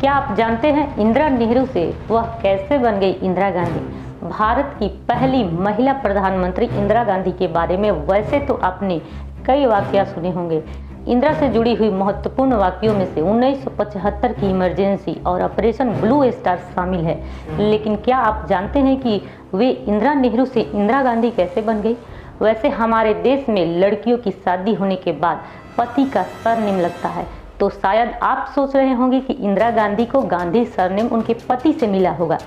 क्या आप जानते हैं इंदिरा नेहरू से वह कैसे बन गई इंदिरा गांधी? भारत की पहली महिला प्रधानमंत्री इंदिरा गांधी के बारे में वैसे तो आपने कई वाकया सुने होंगे। इंदिरा से जुड़ी हुई महत्वपूर्ण वाक्यों में से 1975 की इमरजेंसी और ऑपरेशन ब्लू स्टार शामिल है। लेकिन क्या आप जानते हैं कि वे इंदिरा नेहरू से इंदिरा गांधी कैसे बन गई? वैसे हमारे देश में लड़कियों की शादी होने के बाद पति का सरनेम लगता है, तो शायद आप सोच रहे होंगे कि इंदिरा गांधी को गांधी सरनेम उनके पति से मिला होगा।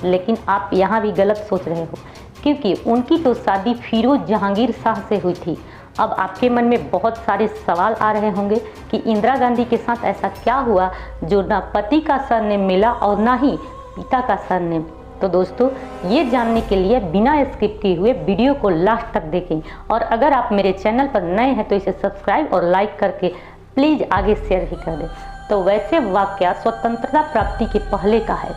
लेकिन आप यहाँ भी गलत सोच रहे हो, क्योंकि उनकी तो शादी फिरोज जहांगीर शाह से हुई थी। अब आपके मन में बहुत सारे सवाल आ रहे होंगे कि इंदिरा गांधी के साथ ऐसा क्या हुआ जो ना पति का सरनेम मिला और ना ही पिता का सरनेम। तो दोस्तों, ये जानने के लिए बिना स्किप किए हुए वीडियो को लास्ट तक देखें, और अगर आप मेरे चैनल पर नए हैं तो इसे सब्सक्राइब और लाइक करके प्लीज़ आगे शेयर भी कर दें। तो वैसे वाकया स्वतंत्रता प्राप्ति के पहले का है,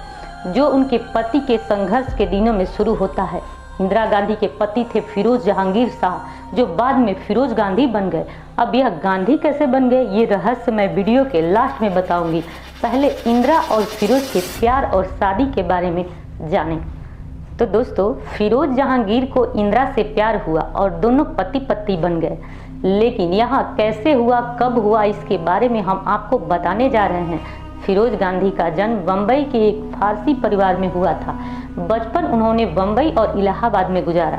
जो उनके पति के संघर्ष के दिनों में शुरू होता है। इंदिरा गांधी के पति थे फिरोज जहांगीर शाह, जो बाद में फिरोज गांधी बन गए। अब यह गांधी कैसे बन गए, ये रहस्य मैं वीडियो के लास्ट में बताऊंगी। पहले इंदिरा और फिरोज के प्यार और शादी के बारे में जानें। तो दोस्तों, फिरोज जहांगीर को इंदिरा से प्यार हुआ और दोनों पति पत्नी बन गए। लेकिन यहाँ कैसे हुआ, कब हुआ, इसके बारे में हम आपको बताने जा रहे हैं। फिरोज गांधी का जन्म बम्बई के एक फारसी परिवार में हुआ था। बचपन उन्होंने बम्बई और इलाहाबाद में गुजारा।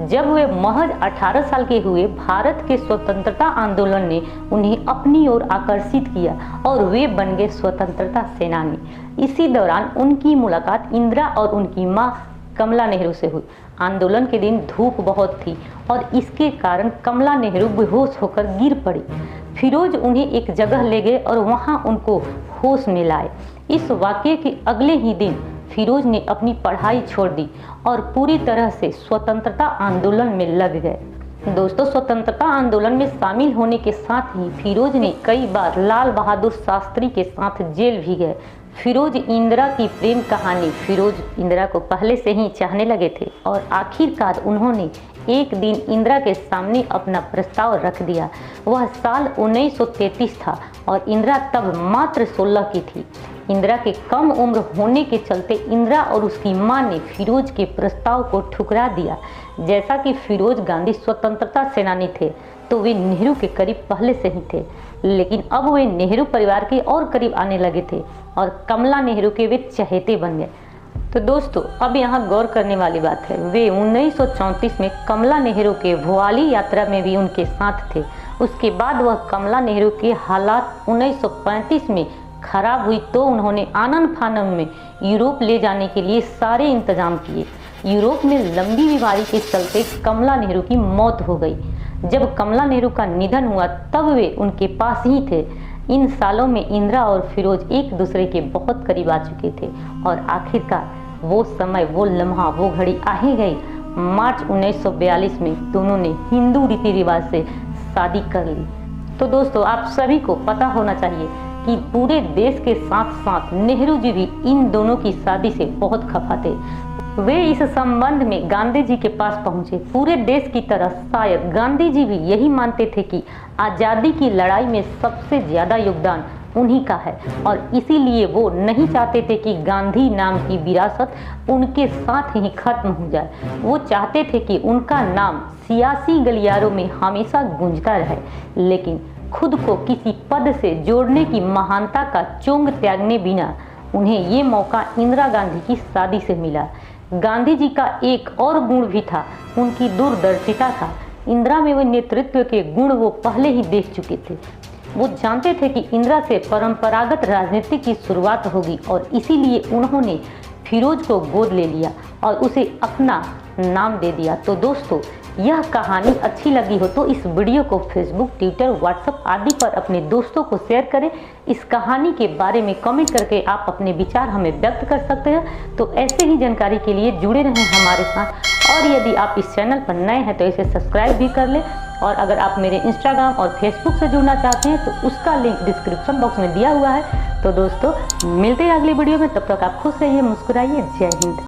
जब वे महज 18 साल के हुए, भारत के स्वतंत्रता आंदोलन ने उन्हें अपनी ओर आकर्षित किया और वे बन गए स्वतंत्रता सेनानी। इसी दौरान उनकी मुलाकात इंदिरा और उनकी मां कमला नेहरू से हुई। आंदोलन के दिन धूप बहुत थी और इसके कारण कमला नेहरू बेहोश होकर गिर पड़ी। फिरोज उन्हें एक जगह ले गए और वहां उनको होश में लाए। इस वाकये के अगले ही दिन फिरोज ने अपनी पढ़ाई छोड़ दी और पूरी तरह से स्वतंत्रता आंदोलन में लग गए। दोस्तों, स्वतंत्रता आंदोलन में शामिल होने के साथ ही फिरोज ने कई बार लाल बहादुर शास्त्री के साथ जेल भी गए। फिरोज इंदिरा की प्रेम कहानी। फिरोज इंदिरा को पहले से ही चाहने लगे थे और आखिरकार उन्होंने एक दिन इंदिरा के सामने अपना प्रस्ताव रख दिया। वह साल 1933 था और इंदिरा तब मात्र 16 की थी। इंदिरा के कम उम्र होने के चलते इंदिरा और उसकी मां ने फिरोज के प्रस्ताव को ठुकरा दिया। जैसा कि फिरोज गांधी स्वतंत्रता सेनानी थे, तो वे नेहरू के करीब पहले से ही थे। लेकिन अब वे नेहरू परिवार के और करीब आने लगे थे और कमला नेहरू के वे चहेते बन गए। तो दोस्तों, अब यहाँ गौर करने वाली बात है, वे 1934 में कमला नेहरू के भोपाली यात्रा में भी उनके साथ थे। उसके बाद वह कमला नेहरू के हालात 1935 में खराब हुई तो उन्होंने आनन फानन में यूरोप ले जाने के लिए सारे इंतजाम किए। यूरोप में लंबी बीमारी के चलते कमला नेहरू की मौत हो गई। जब कमला नेहरू का निधन हुआ तब वे उनके पास ही थे। इन सालों में इंदिरा और फिरोज एक दूसरे के बहुत करीब आ चुके थे और आखिरकार वो समय, वो लम्हा, वो घड़ी आ ही गई। मार्च 1942 में दोनों ने हिंदू रीति रिवाज से शादी कर ली। तो दोस्तों, आप सभी को पता होना चाहिए कि पूरे देश के साथ साथ नेहरू जी भी इन दोनों की शादी से बहुत खफा थे। वे इस संबंध में गांधी जी के पास पहुंचे। पूरे देश की तरह शायद गांधी जी भी यही मानते थे कि आज़ादी की लड़ाई में सबसे ज़्यादा योगदान उन्हीं का है और इसीलिए वो नहीं चाहते थे कि गांधी नाम की विरासत उनके साथ ही खत्म हो जाए। वो चाहते थे कि उनका नाम सियासी गलियारों में हमेशा गूंजता रहे, लेकिन खुद को किसी पद से जोड़ने की महानता का चोंग त्यागने बिना उन्हें ये मौका इंदिरा गांधी की शादी से मिला। गांधी जी का एक और गुण भी था, उनकी दूरदर्शिता था। इंदिरा में वे नेतृत्व के गुण वो पहले ही देख चुके थे। वो जानते थे कि इंदिरा से परंपरागत राजनीति की शुरुआत होगी और इसीलिए उन्होंने फिरोज को गोद ले लिया और उसे अपना नाम दे दिया। तो दोस्तों, यह कहानी अच्छी लगी हो तो इस वीडियो को फेसबुक, ट्विटर, व्हाट्सएप आदि पर अपने दोस्तों को शेयर करें। इस कहानी के बारे में कमेंट करके आप अपने विचार हमें व्यक्त कर सकते हैं। तो ऐसे ही जानकारी के लिए जुड़े रहें हमारे साथ, और यदि आप इस चैनल पर नए हैं तो इसे सब्सक्राइब भी कर लें। और अगर आप मेरे इंस्टाग्राम और फेसबुक से जुड़ना चाहते हैं तो उसका लिंक डिस्क्रिप्शन बॉक्स में दिया हुआ है। तो दोस्तों, मिलते हैं अगली वीडियो में। तब तक आप खुश रहिए, मुस्कुराइए। जय हिंद।